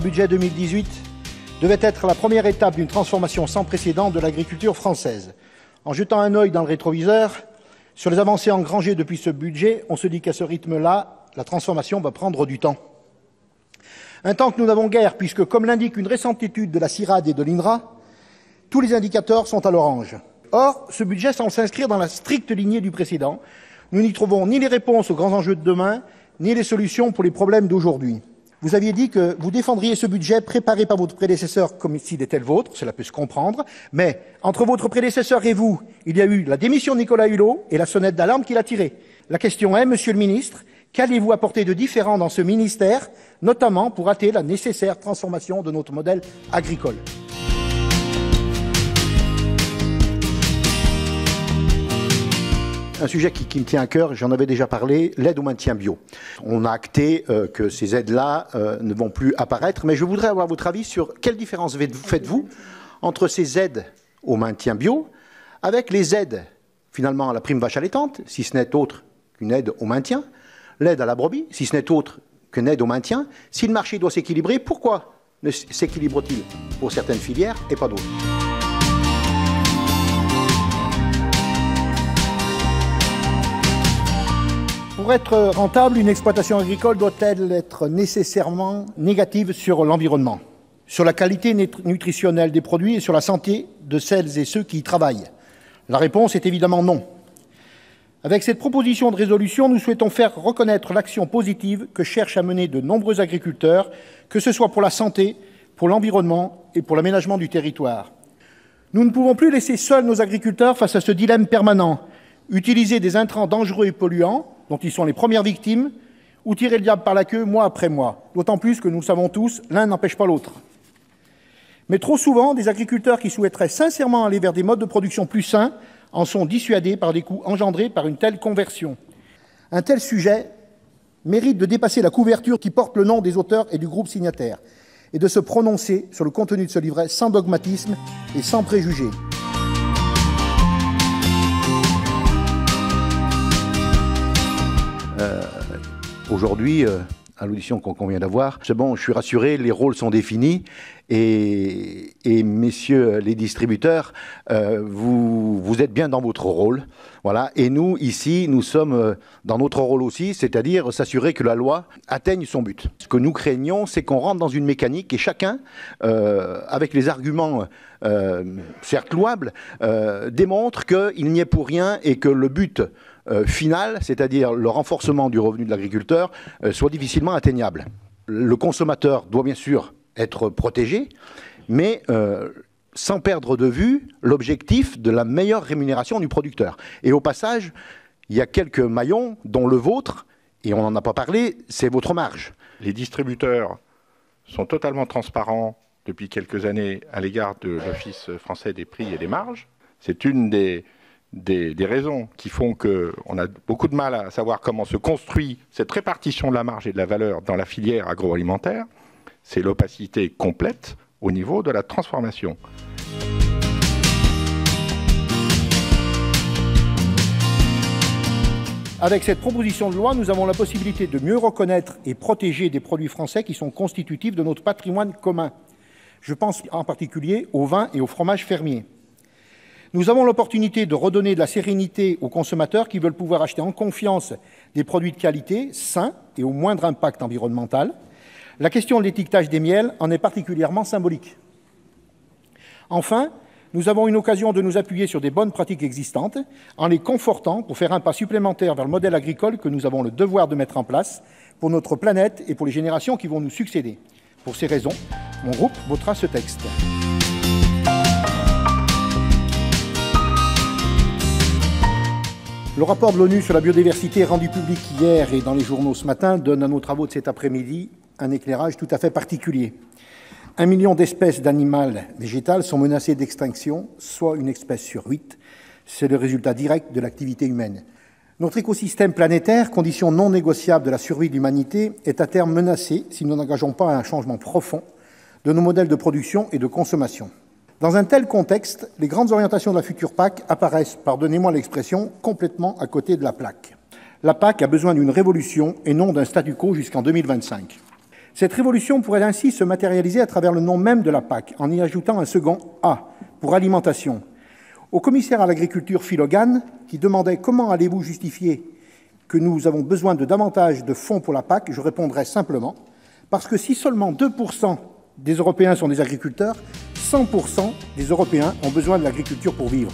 budget 2018 devait être la première étape d'une transformation sans précédent de l'agriculture française. En jetant un œil dans le rétroviseur, sur les avancées engrangées depuis ce budget, on se dit qu'à ce rythme-là, la transformation va prendre du temps. Un temps que nous n'avons guère, puisque, comme l'indique une récente étude de la CIRAD et de l'INRA, tous les indicateurs sont à l'orange. Or, ce budget semble s'inscrire dans la stricte lignée du précédent. Nous n'y trouvons ni les réponses aux grands enjeux de demain, ni les solutions pour les problèmes d'aujourd'hui. Vous aviez dit que vous défendriez ce budget préparé par votre prédécesseur comme s'il était le vôtre, cela peut se comprendre, mais entre votre prédécesseur et vous, il y a eu la démission de Nicolas Hulot et la sonnette d'alarme qu'il a tirée. La question est, Monsieur le Ministre, qu'allez-vous apporter de différent dans ce ministère, notamment pour hâter la nécessaire transformation de notre modèle agricole ? Un sujet qui me tient à cœur, j'en avais déjà parlé, l'aide au maintien bio. On a acté que ces aides-là ne vont plus apparaître, mais je voudrais avoir votre avis sur quelle différence faites-vous entre ces aides au maintien bio avec les aides finalement à la prime vache allaitante, si ce n'est autre qu'une aide au maintien, l'aide à la brebis, si ce n'est autre qu'une aide au maintien. Si le marché doit s'équilibrer, pourquoi ne s'équilibre-t-il pour certaines filières et pas d'autres ? Pour être rentable, une exploitation agricole doit-elle être nécessairement négative sur l'environnement, sur la qualité nutritionnelle des produits et sur la santé de celles et ceux qui y travaillent ? La réponse est évidemment non. Avec cette proposition de résolution, nous souhaitons faire reconnaître l'action positive que cherchent à mener de nombreux agriculteurs, que ce soit pour la santé, pour l'environnement et pour l'aménagement du territoire. Nous ne pouvons plus laisser seuls nos agriculteurs face à ce dilemme permanent, utiliser des intrants dangereux et polluants, dont ils sont les premières victimes, ou tirer le diable par la queue mois après mois. D'autant plus que nous le savons tous, l'un n'empêche pas l'autre. Mais trop souvent, des agriculteurs qui souhaiteraient sincèrement aller vers des modes de production plus sains en sont dissuadés par des coûts engendrés par une telle conversion. Un tel sujet mérite de dépasser la couverture qui porte le nom des auteurs et du groupe signataire et de se prononcer sur le contenu de ce livret sans dogmatisme et sans préjugés. Aujourd'hui, à l'audition qu'on vient d'avoir, c'est bon, je suis rassuré, les rôles sont définis et messieurs les distributeurs, vous êtes bien dans votre rôle. Voilà. Et nous, ici, nous sommes dans notre rôle aussi, c'est-à-dire s'assurer que la loi atteigne son but. Ce que nous craignons, c'est qu'on rentre dans une mécanique et chacun, avec les arguments certes louables, démontre qu'il n'y est pour rien et que le but final, c'est-à-dire le renforcement du revenu de l'agriculteur, soit difficilement atteignable. Le consommateur doit bien sûr être protégé, mais sans perdre de vue l'objectif de la meilleure rémunération du producteur. Et au passage, il y a quelques maillons, dont le vôtre, et on n'en a pas parlé, c'est votre marge. Les distributeurs sont totalement transparents depuis quelques années à l'égard de l'Office français des prix et des marges. C'est une des raisons qui font qu'on a beaucoup de mal à savoir comment se construit cette répartition de la marge et de la valeur dans la filière agroalimentaire. C'est l'opacité complète au niveau de la transformation. Avec cette proposition de loi, nous avons la possibilité de mieux reconnaître et protéger des produits français qui sont constitutifs de notre patrimoine commun. Je pense en particulier au vin et au fromage fermier. Nous avons l'opportunité de redonner de la sérénité aux consommateurs qui veulent pouvoir acheter en confiance des produits de qualité, sains et au moindre impact environnemental. La question de l'étiquetage des miels en est particulièrement symbolique. Enfin, nous avons une occasion de nous appuyer sur des bonnes pratiques existantes en les confortant pour faire un pas supplémentaire vers le modèle agricole que nous avons le devoir de mettre en place pour notre planète et pour les générations qui vont nous succéder. Pour ces raisons, mon groupe votera ce texte. Le rapport de l'ONU sur la biodiversité rendu public hier et dans les journaux ce matin donne à nos travaux de cet après-midi un éclairage tout à fait particulier. 1 million d'espèces d'animaux végétales sont menacées d'extinction, soit une espèce sur 8. C'est le résultat direct de l'activité humaine. Notre écosystème planétaire, condition non négociable de la survie de l'humanité, est à terme menacé si nous n'engageons pas un changement profond de nos modèles de production et de consommation. Dans un tel contexte, les grandes orientations de la future PAC apparaissent, pardonnez-moi l'expression, complètement à côté de la plaque. La PAC a besoin d'une révolution et non d'un statu quo jusqu'en 2025. Cette révolution pourrait ainsi se matérialiser à travers le nom même de la PAC, en y ajoutant un second « A » pour alimentation. Au commissaire à l'agriculture Phil Hogan, qui demandait « Comment allez-vous justifier que nous avons besoin de davantage de fonds pour la PAC ?» je répondrai simplement « Parce que si seulement 2% des Européens sont des agriculteurs, 100% des Européens ont besoin de l'agriculture pour vivre. »